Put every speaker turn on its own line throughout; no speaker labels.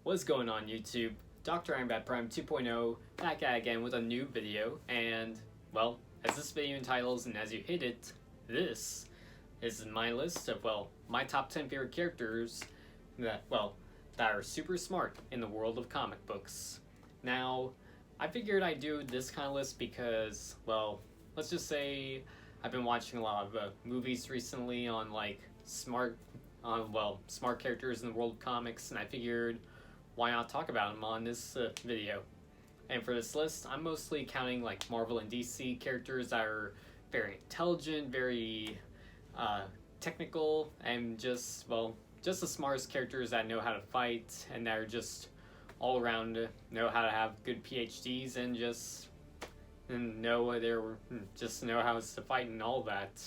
What's going on YouTube? Dr. Ironbat Prime 2.0 back at again with a new video, and well, as this video entitles and as you hit it, this is my list of, my top 10 favorite characters that are super smart in the world of comic books. Now, I figured I'd do this kind of list because, let's just say I've been watching a lot of movies recently on smart characters in the world of comics, and I figured why not talk about them on this video. And for this list, I'm mostly counting Marvel and DC characters that are very intelligent, very technical, and just the smartest characters that know how to fight and that are just all around know how to have good PhDs and just know how to fight and all that.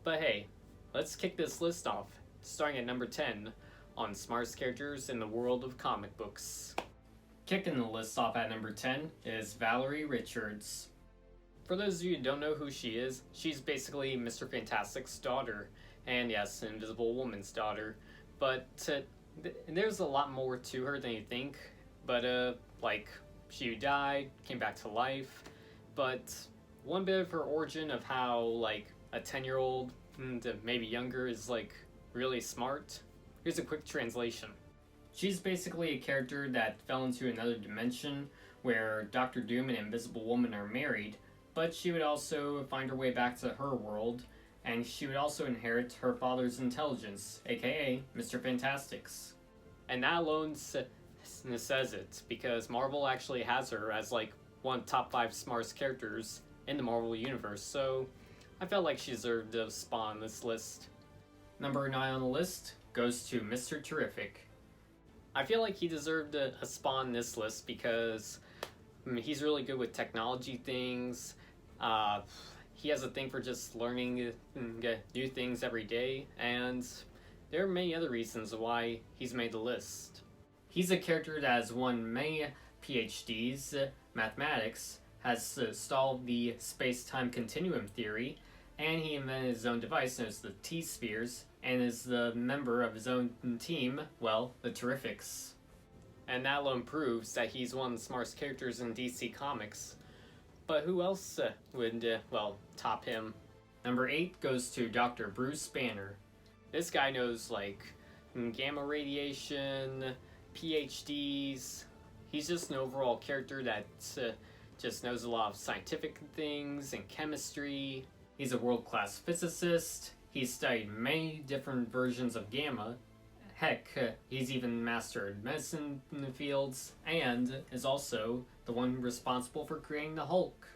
But hey, let's kick this list off, starting at number 10 on smartest characters in the world of comic books. Kicking the list off at number 10 is Valerie Richards. For those of you who don't know who she is, she's basically Mr. Fantastic's daughter, and yes, Invisible Woman's daughter. But there's a lot more to her than you think. But she died, came back to life. But one bit of her origin of how a 10-year-old, maybe younger, is really smart. Here's a quick translation. She's basically a character that fell into another dimension where Doctor Doom and Invisible Woman are married, but she would also find her way back to her world, and she would also inherit her father's intelligence, aka Mr. Fantastic's. And that alone says it, because Marvel actually has her as one of the top 5 smartest characters in the Marvel Universe, so I felt like she deserved a spot on this list. Number 9 on the list goes to Mr. Terrific. I feel like he deserved a spot on this list because he's really good with technology things. He has a thing for just learning new things every day, and there are many other reasons why he's made the list. He's a character that has won many PhDs, mathematics, has solved the space-time continuum theory, and he invented his own device known as the T-Spheres, and is the member of his own team, the Terrifics. And that alone proves that he's one of the smartest characters in DC Comics. But who else would, top him? Number 8 goes to Dr. Bruce Banner. This guy knows, gamma radiation, PhDs. He's just an overall character that just knows a lot of scientific things and chemistry. He's a world-class physicist. He's studied many different versions of gamma. Heck, he's even mastered medicine in the fields, and is also the one responsible for creating the Hulk.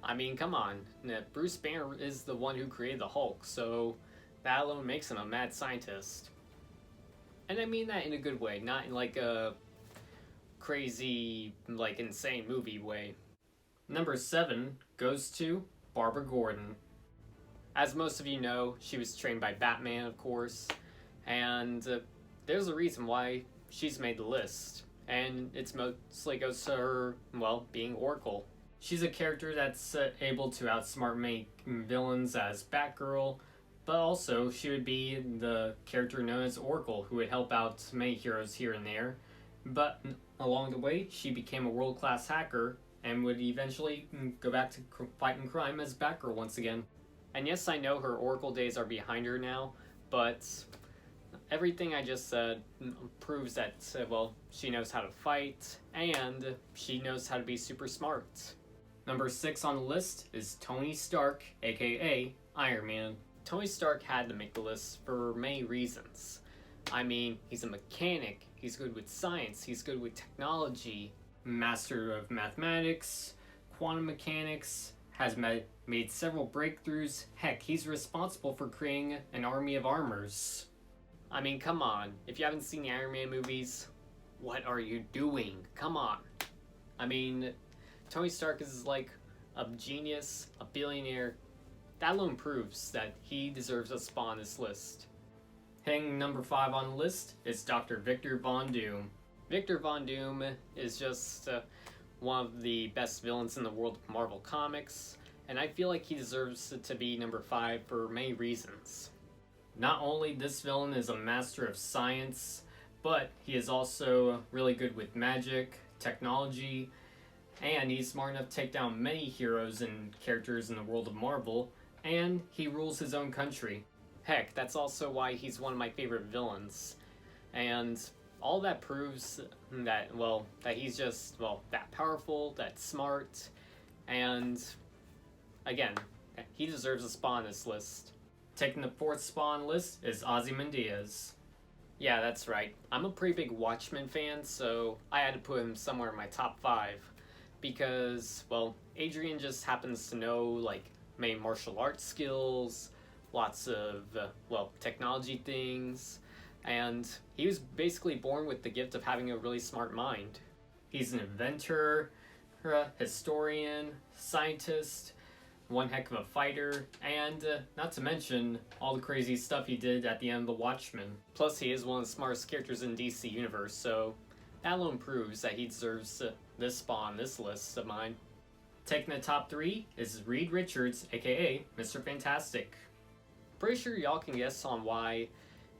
I mean, come on, Bruce Banner is the one who created the Hulk, so that alone makes him a mad scientist. And I mean that in a good way, not in a crazy, insane movie way. Number 7 goes to Barbara Gordon. As most of you know, she was trained by Batman, of course, and there's a reason why she's made the list, and it's mostly goes to her, being Oracle. She's a character that's able to outsmart many villains as Batgirl, but also she would be the character known as Oracle, who would help out many heroes here and there, but along the way, she became a world-class hacker, and would eventually go back to fighting crime as Batgirl once again. And yes, I know her Oracle days are behind her now, but everything I just said proves that, she knows how to fight, and she knows how to be super smart. Number 6 on the list is Tony Stark, aka Iron Man. Tony Stark had to make the list for many reasons. I mean, he's a mechanic, he's good with science, he's good with technology, master of mathematics, quantum mechanics, has made several breakthroughs. Heck, he's responsible for creating an army of armors. I mean, come on. If you haven't seen the Iron Man movies, what are you doing? Come on. I mean, Tony Stark is a genius, a billionaire. That alone proves that he deserves a spot on this list. Hanging number 5 on the list is Dr. Victor Von Doom. Victor Von Doom is just one of the best villains in the world of Marvel Comics, and I feel like he deserves to be number 5 for many reasons. Not only this villain is a master of science, but he is also really good with magic, technology, and he's smart enough to take down many heroes and characters in the world of Marvel, and he rules his own country. Heck, that's also why he's one of my favorite villains. And all that proves that, well, that he's just, well, that powerful, that smart, and again, he deserves a spot on this list. Taking the fourth spot on the list is Ozymandias. Yeah, that's right. I'm a pretty big Watchmen fan, so I had to put him somewhere in my top 5. Because, well, Adrian just happens to know, like, many martial arts skills, lots of, well, technology things, and he was basically born with the gift of having a really smart mind. He's an inventor, historian, scientist, one heck of a fighter, and not to mention all the crazy stuff he did at the end of The Watchmen. Plus, he is one of the smartest characters in DC Universe, so that alone proves that he deserves this spot on this list of mine. Taking the top 3 is Valerie Richards, aka Mr. Fantastic. Pretty sure y'all can guess on why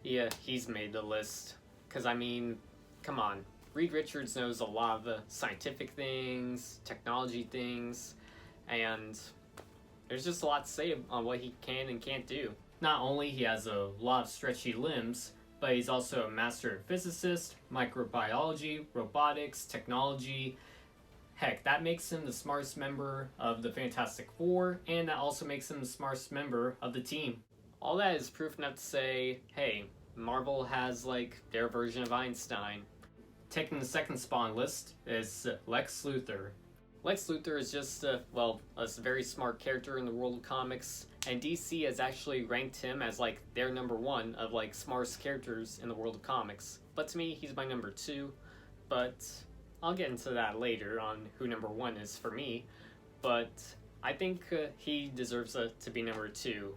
he's made the list. Because, I mean, come on. Valerie Richards knows a lot of the scientific things, technology things, and there's just a lot to say on what he can and can't do. Not only he has a lot of stretchy limbs, but he's also a master physicist, microbiology, robotics, technology. Heck, that makes him the smartest member of the Fantastic Four, and that also makes him the smartest member of the team. All that is proof enough to say, hey, Marvel has, like, their version of Einstein. Taking the second spot on the list is Lex Luthor. Lex Luthor is just, well, a very smart character in the world of comics, and DC has actually ranked him as, like, their number 1 of, like, smartest characters in the world of comics. But to me, he's my number 2, but I'll get into that later on who number 1 is for me, but I think he deserves to be number 2.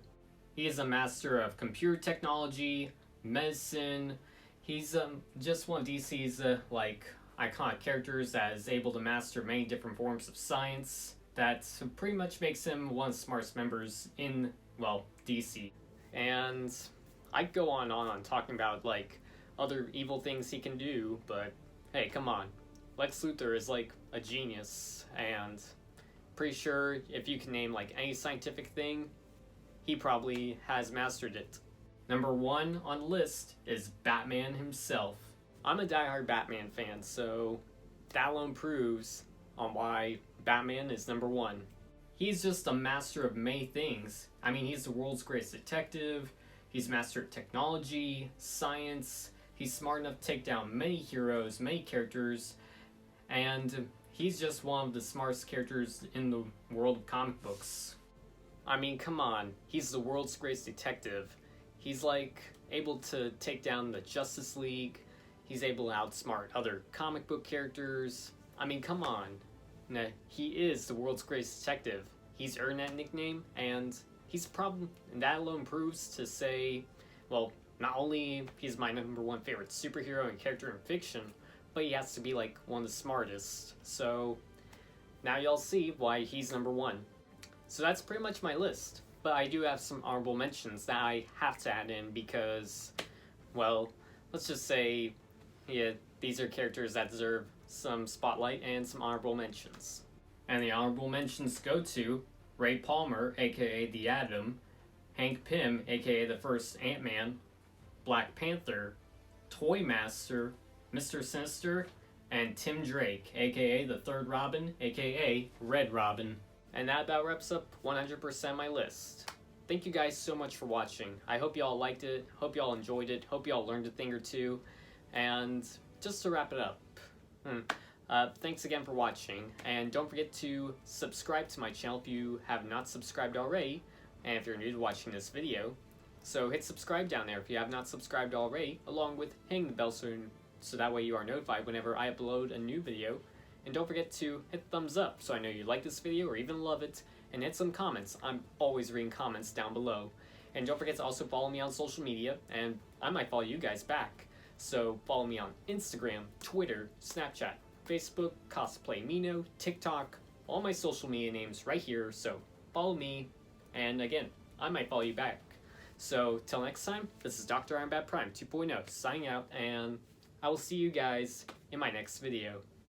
He is a master of computer technology, medicine. He's just one of DC's, like, iconic characters that is able to master many different forms of science. That pretty much makes him one of the smartest members in, well, DC. And I go on talking about, like, other evil things he can do, but hey, come on. Lex Luthor is, like, a genius, and pretty sure if you can name, like, any scientific thing, he probably has mastered it. Number 1 on the list is Batman himself. I'm a diehard Batman fan, so that alone proves on why Batman is number 1. He's just a master of many things. I mean, he's the world's greatest detective, he's master of technology, science, he's smart enough to take down many heroes, many characters, and he's just one of the smartest characters in the world of comic books. I mean, come on, he's the world's greatest detective. He's, like, able to take down the Justice League. He's able to outsmart other comic book characters. I mean, come on. Nah, he is the world's greatest detective. He's earned that nickname, and he's probably, and that alone proves to say, well, not only he's my number 1 favorite superhero and character in fiction, but he has to be, like, one of the smartest. So now y'all see why he's number 1. So that's pretty much my list. But I do have some honorable mentions that I have to add in because, well, let's just say, yeah, these are characters that deserve some spotlight and some honorable mentions. And the honorable mentions go to Ray Palmer, aka The Atom, Hank Pym, aka the first Ant-Man, Black Panther, Toy Master, Mr. Sinister, and Tim Drake, aka the third Robin, aka Red Robin. And that about wraps up 100% my list. Thank you guys so much for watching. I hope y'all liked it, hope y'all enjoyed it, hope y'all learned a thing or two. And just to wrap it up, thanks again for watching. And don't forget to subscribe to my channel if you have not subscribed already, and if you're new to watching this video. So hit subscribe down there if you have not subscribed already, along with hitting the bell so that way you are notified whenever I upload a new video. And don't forget to hit the thumbs up so I know you like this video or even love it, and hit some comments. I'm always reading comments down below. And don't forget to also follow me on social media, and I might follow you guys back. So follow me on Instagram, Twitter, Snapchat, Facebook, Cosplay Mino, TikTok, all my social media names right here, so follow me, and again, I might follow you back. So till next time, this is Dr. Iron Bat Prime 2.0 signing out, and I will see you guys in my next video.